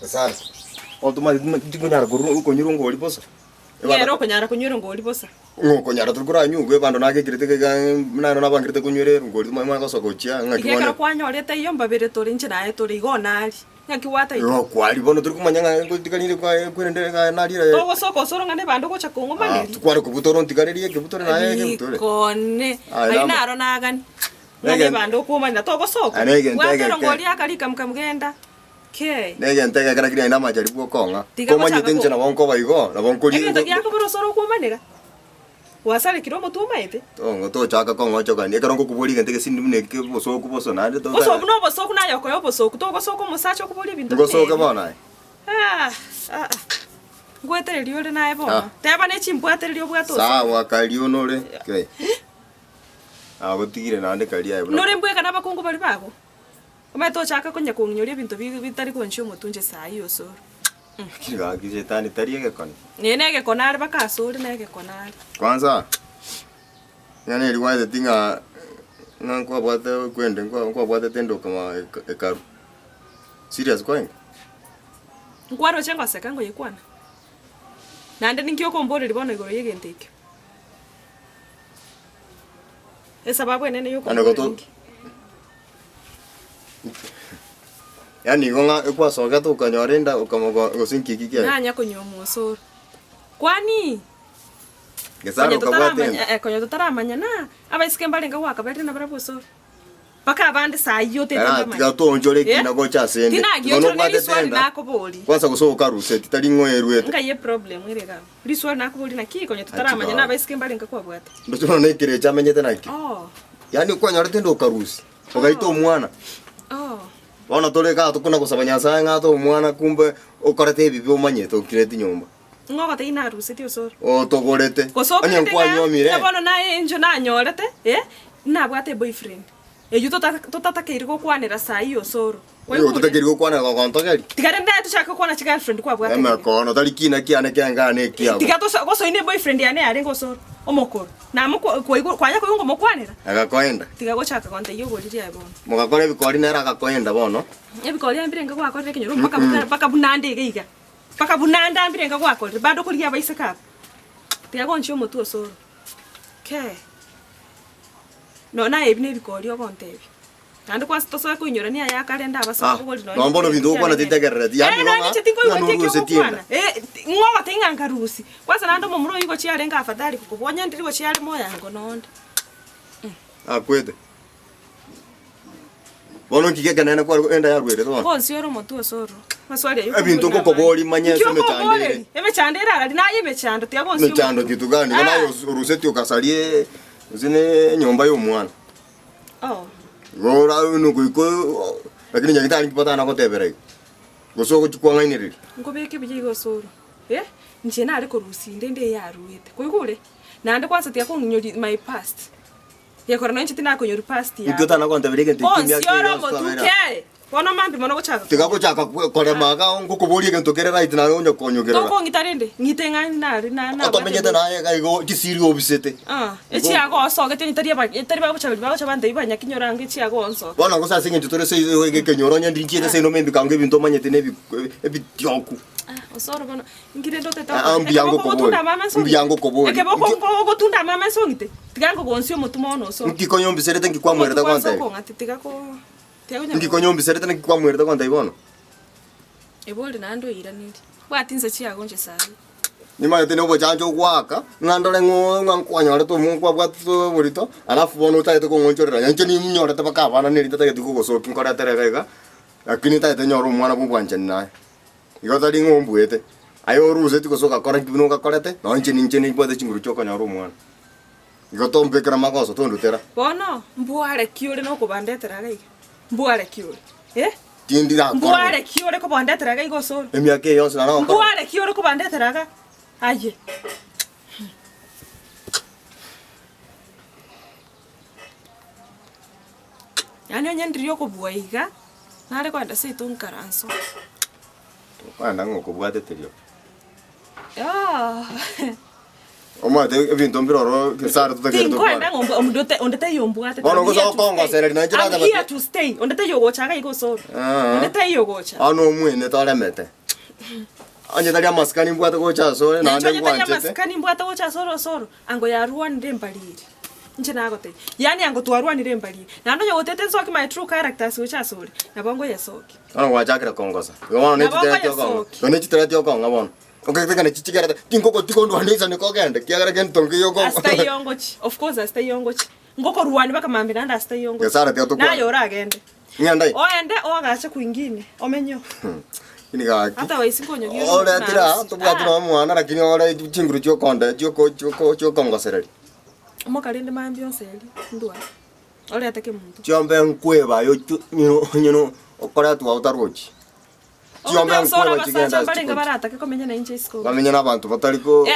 Gesare. Automatically kunyara kunyura ngoli posa. Yero kunyara kunyura ngoli posa. Kunyara tukura nyugwe bando nake kirite ga nano nabangirite kunyure ngoli mama kosogochia ngakibona. Ikera kwanyorete iyo mbabire tori nje naye tori igonali. Ngakiwata iyo. Yo kwali bono turi kumanya ngotikanire kwa kwende ga narire. Togo soko Osoro ngane bando gocha kongo maneri. Tukwara kubutoro ntikaririye kibutoro naye kibutoro. Kone. Aina aronagani. Ngane bando kumanya togo soko. Watero ngoli akalika mkamgenda. Okay. Nege ntega kana kiri ina majaribu konga. Komanye tenje na bonko baigo, na bonko li. Ege yako bro Osoro kumanega. Wasale kiromo tumaete. Tongo to chaka kongo choka ni karongo kubuli ngentege sindimne ke boso kuboso na de to. Boso no boso kuna yoko yo boso to soko musacho kubuli bintu. Boso ka bona. Ngwetere liole nae bona. Teba ne chimbwatere lio bwato. Sawa kalio nore. Okay. Gotigire na ande kalia ebro. Nore mbwe kana bakungu bali babo. Umeto chaka kunya kunyoria bintu bitari konshyo mutunje sayi Osoro. Kiriga kijetani tariege kon. Nege konari bakasuri nege konari. Kwanza. Yani ilikuwa the thing ngakwa bwate kwende ngakwa bwate tendo kama ekaru. Serious kwanga. Nkwaro chenga sekango yekwana. Nande ninkyo kombore libona igoro yegenteke. Sababu enene yuko. Yani ngonga kwa soka to kanyorenda ukamago gosinki kike. Nanya konyomo Osoro. Kwani? Gesare ukabwate. Konyo tutaramanya na abaisike mbalenga waka bari na bara Osoro. Baka abandi sayo te tamba. Tiga to njole kina go cha sende. Ngono bwate tenda. Kwanza kusoka ruseti tali ngwerwete. Nga ye problem irega. Riswa nakubuli na kiko konyo tutaramanya na abaisike mbalenga kwa bwate. Ndo na ikire cha menyete naki. Oh. Yani kwa nyorete ndo karusi. Ugaito mwana. Oh. Wana tole ka tukuna kusabanya sa ngato mwana kumbe ukorete bibi umanyeto kireti nyumba. Ngoka te ina ruseti Osoro. Togorete. Anya kwa nyomire. Tabono na enjo na nyorete, na bwate boyfriend. Eju totatakiri go kwanira sai Osoro. Yo totakiri go kwana go kontogeri. Tikarenda tushaka kwana girlfriend kwa bwate. Ema kono tali kina kiane kyangane kiabo. Tikato go so ine boyfriend yane ari go Osoro. Omokoro. Na mko kwanya ko yungo mokwanira. Agakoenda. Tigago chaka konte yo goliri ai bono. Mugakore bikori nera agakoenda bono. Ebikori ambirenga kwa korire kinyoro paka bunande geiga. Paka bunanda ambirenga kwa korire bado kuri abaise kapa. Tigago nchio motu Osoro. Okay. No na ebine bikori ogontebi. Kandi kwa stoso ko inyora ni aya kalenda abasoko goli no. No mbono bintu kwa na titegerera. Yani no chitingo iwe tekyo ngoba tenga ngarusi. Kwanza nando mumuro yuko chiarenga afadhali kukubonya ndiri go chiale moya ngo nonde. Kwete. Bono kigega nena kwa enda yarwere to. Bonsi yoro motu Osoro. Maswali yuko. Ebintu ko koboli manyese mechandere. Emechandere ari na yemechando tiago nsi. Mechando kitu gani? Bona yo ruseti ukasalie zine nyumba yo mwana. Oh. Gora no kuiko lakini nyagitari kipata na kotebere. Gosoko chukwa ngainiri. Ngobeke bijigo Osoro. Nje na ari ko rusinde nde yaruite. Kuigure. Nande kwanza tiako nyori my past. Yakora no nchiti na konyori past ya. Ikota na kotebere ke timia ke. Onsoro motuke. Bona mambi mono gochaka. Tigago chaka kore maga ngokobori ke ntokere right na onyo konyogera. Toko ngitarende ngitenga na. Otomenyete na ye go Kisii obisete. Echi yago osoge teni tari ba bande ibanya kinyorange echi yago onso. Bona go sase ngintutore se ke kenyoro nya ndinchete se no membi kange binto manyete ne ebityoku. Osoro bona ngirendo tete. Ambiango kobori. Ambiango kobori. Eke boko go tunda mama songite. Tigango gonsio mutumono so. Ngikonyo mbisere tengi kwa mwerda kwanta. Tigako. Ngikonyo mbisere tengi kwa mwerda kwanta ibono. Ebole nando iraniri. Watinze chiago nje sai. Nima tene obo chanjo kwaka ngandole ngwankwanya to munkwa bwatu burito alafu bono taite ko ngonchorera yanche ni mnyora ta bakabana neri ta yati ko so kinkora terega lakini taite nyoro mwana bubwanje naye igota lingo mbuete ayo ruze tiko soka kora kibino ka korete no nche ni bwate chinguru choko nyoro mwana igota mbekera makoso to ndutera bono mbuare kiure no ko bandetera gai mbuare kiure tindira mbuare kiure ko bandetera gai go so emiake yonse na no mbuare kiure ko bandetera gai aye yani onyendirio ko buaiga nare kwenda se to nkaranso kwanda ngo ko bwate terio Omate ebintu mbiroro Gesare tutakere to. Tingo ndangombo ondete yombu ate. Ono gozo kongo sereri na njira I'm here to stay. Ondete yogocha ga Osoro. Ondete yogocha. Ano mwene tolemete. Anje tali amaskani mbwata gocha Osoro na ande kwanje. Anje amaskani mbwata gocha Osoro. Ango ya ruanire mbalire. Nje nagote. Yani ango twarwanire mbalire. Na ndo yogotete nsoki my true characters gocha Osoro. Na bongo yesoki. Ano wachakira kongosa. Yono ne tete kongo. Yono chitete kongo bono. Okay, tekana chichikara tinkoko tikondo anisa ne kogenda. Kiagara kentonke yoko. Astay yongochi. Of course astay yongochi. Ngoko ruwani baka mambira nda astay yongochi. Gesare tete to. Na yora agende. Nyandai. Ende agacha kwingine. Omenyo. Iniga. Hata waisingonyo giyo. Ora tira to bwatu no mwana lakini ora chinguru chokonda chokongo sereri. Mokalinde mambionse eli. Ndwa. Ora atake muntu. Chombe nkweba yo nyino okora tu autarochi. Chombe nkweba chigenda. Barenga barata ke komenya na inje school. Bamenya nabantu bataliko.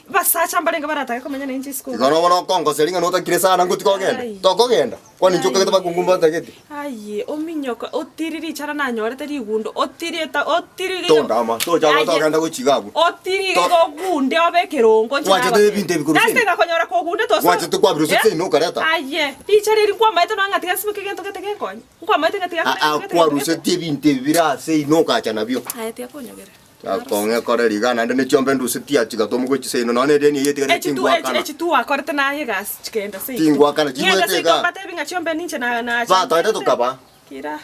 Basacha barenga barata ke komenya na inje school. Igano bono kongo seringa no takire sana nguti kogenda. Tokogenda. Kwani nchoka kete bakungumba takete. Aye, ominyoka otiriri chara na nyorete rigundo. Otireta otiriri. Tondama. To jalo tokenda kuchigabu. Otiriri gogunde obekerongo nchara. Wacha te binte bikurusi. Nastenga konyora kogunde to. Wacha te kwa brusi tse no kareta. Aye, pichari ri kwa maite no ngati gasime kigento kete kenkonya. Kwa maite ngati gasime. Kwa brusi te binte bira sei no kacha nabio. Aye te akonyogera. Akonge kore rigana ndene chombe ndu sitia chiga to mugo chise no none deni yete kare tingwa kana. Echi tu akorete na yegas chikenda sei. Tingwa kana chimwete ga. Ngata binga chombe ninche na. Va to ite tukaba. Kira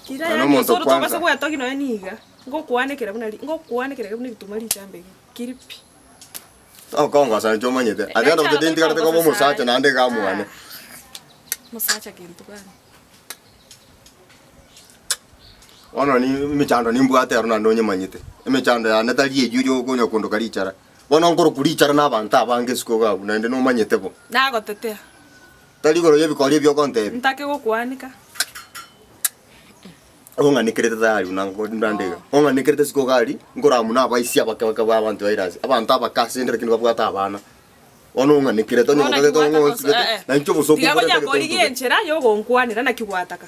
ya Osoro to basa kwa toki no eniga. Ngokwanikira buna bitumari chambe. Kiripi. Kongo sa njomanyete. Ade ndo ndindi kare ko musacha na ande ga muane. Musacha kintu bana. Ono ni michando ni mbwate aruna ndonye manyite. Michando ya netali ejujo konyo kondo kalichara. Bono ngoro kulichara na banta abange siko ga na ende no manyite bo. Na gotetea. Tali goro yebi kali byo konte. Ntake gokwanika. Onga nikrete dali unango ndandega. Onga nikrete siko gali ngora muna abaisia bakaba abantu bairazi. Abantu abakasi ndere kinu babwata abana. Ono onga nikrete onyo koteto ongo sikete. Na ncho busoko. Tigabonya koligi enchera yogo nkwanira na kiwataka.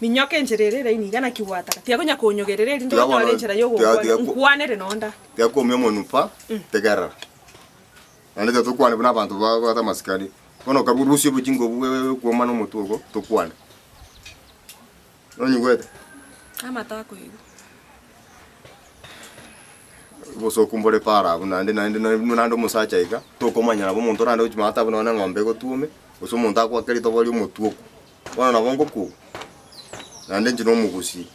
Minyoke encherere iniga na kiwataka. Tiagonya konyogerere ndo nyore enchera yogo nkwanere nonda. Tiakomye monupa tegara. Ande to kwane buna abantu bata maskani. Ono kaburusi bujingo bwe kwa mano mutugo to kwane. Onyi gwete. Amata ko yigo. Boso kumbole para nande nando musacha iga. To komanya nabo muntu nando chimata buna na ngombe go tume. Oso muntu akwa keri to bali mutugo. Wana nabongo ku. Nande njino mugusi.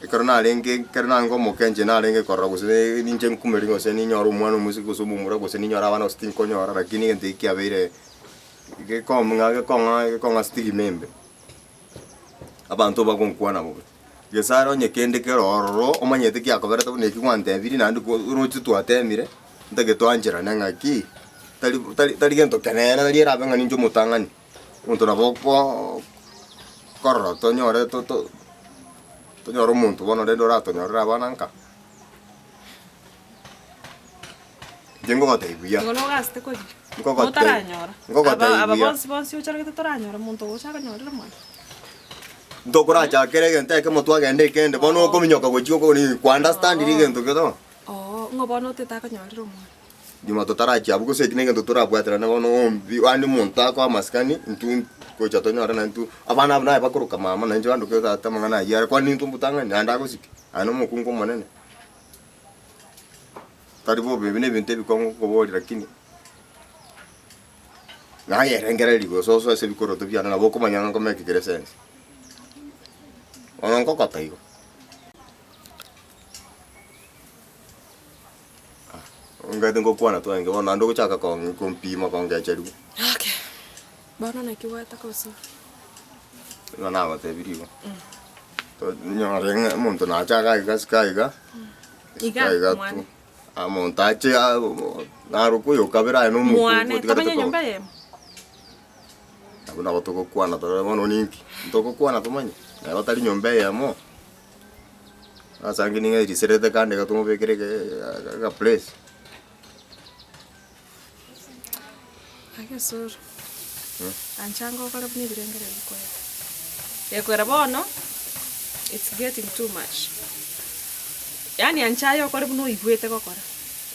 Ikarona lenge karena ngomo kenje na lenge korra guse ninje nkumeri ngose ni nyoro mwana musiko so mumura gose ni nyora bana stin ko nyora lakini ngende iki abere ke konga stigi membe abantu bakonkwana bo Gesare onye kende ke roro omanyete ki akobera to neki kwante biri nandi ko rochi tu atemire ndage to anjira nanga ki tali gento kenena tali era benga ninjo mutangani unto na boko korro to nyore to nyoro muntu bono dendo rato nyora bananka jengo gate buya Ngono gaste ko. Ngoko taranyora. Ngoko aba bonsi uchara ke taranyora muntu uchaka nyora mwana. Ndokora cha kere gente ke motu agende kende bono ko minyoka go chiko ni ku understand ri gento ke to. Ngobono te ta ka nyora mwana. Dima to tarachi abuko se kinenge to tora bwatira na bono ombi wani monta ko maskani ntu ko cha to nyora na ntu abana abana bakuru kama mama na njo ando ke ta tamanga na yara kwa ni ntu butanga ni anda ko siki ano mukungo manene. Taribo bebe ne bente bi ko bori lakini na yerengere ligo so se bikoro to biana na boko manyanga ko make kere sense. Ono ko kata igo. Nga dengo kwana to nge bona ndo kuchaka ko mpima ko nge cheru. Okay. Bana na kiwata ko so. Na ba te birigo. To nyore muntu na chaka iga. Iga tu. Montache na ruko yo kabera no mu. Mwane tamanya nyumba ye. Abuna batoko kwana to bono ninki. Toko kwana to manya. Na batali nyumba ye mo. Asangi ninga diserete kande ka tumo bekere ka place. Agesor. Anchango kala bni birengere ko. Yekwera bono. It's getting too much. Yani anchayo karibu no ibwete kokora.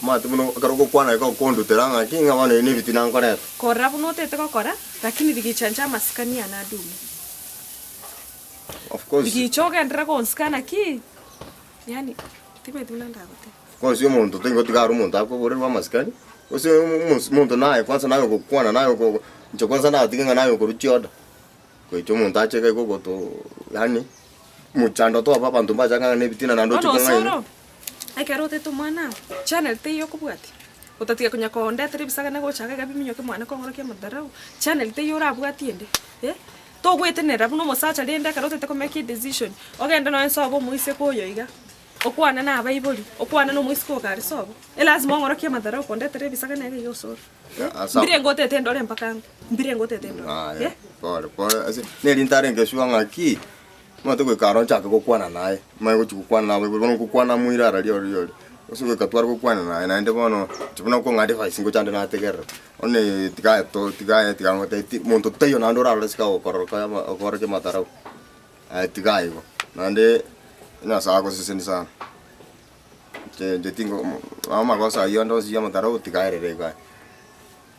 mate muno karoko kwana ka kondu teranga kinga wana ni bitina ngoreta kora buno tete kokora lakini digichanja maskani anadumu of course digichoka ndra konskana ki yani tibe tulanda gote kwa sio muntu tengo tigaru muntu akobore wa maskani ose muntu naye kwanza nayo kokwana nayo ko ncho kwanza na tikinga nayo ko ruchioda ko icho muntu acheka iko to yani muchando to apa bantu bajanga ne bitina nando chikanga aikarote to mwana channel te yo kubwati utatiga kunya ko nda telebisaga na gochaga gabi minyo ke mwana ko ngoroke madarau channel te yo rabwati ende to gwetenera buno musacha renda karote te ko make decision ogenda no ensobo muise ko yoiga okwana na abaibori okwana no muisiko gari sobo elazima ngoroke madarau ko nda telebisaga na yo Osoro mbire ngote te ndore mpaka mbire ngote te ndore pore asi ne lintare ngeshuwa ngaki mate ko karo chaka ko kwana naye mai ko kwana nawe ko kwana muira radio osuke katwara ko kwana naye na ende bono tibona ko ngade fa singo chande na tegera one tiga ngote monto teyo na ndora ala sika ko koror ke matarau tiga iko nande ina sa ko sisen sana je tingo ama ko sa yo ndo si matarau tiga ere ga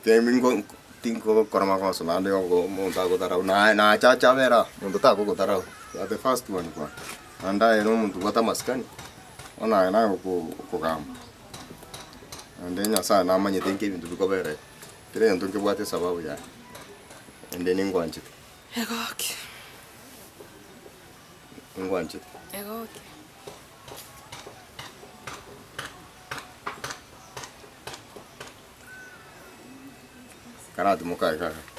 ke mingo tingo korama ko so nande ko monta ko tarau na cha vera monto ta ko tarau the first one kwa anda eno muntu kwata maskani ona na ko kama ande nya sana amanye tenke bintu bikobere kire ndo ke bwate sababu ya ende ningwanje egoki ngwanje egoki karatu mukai kaka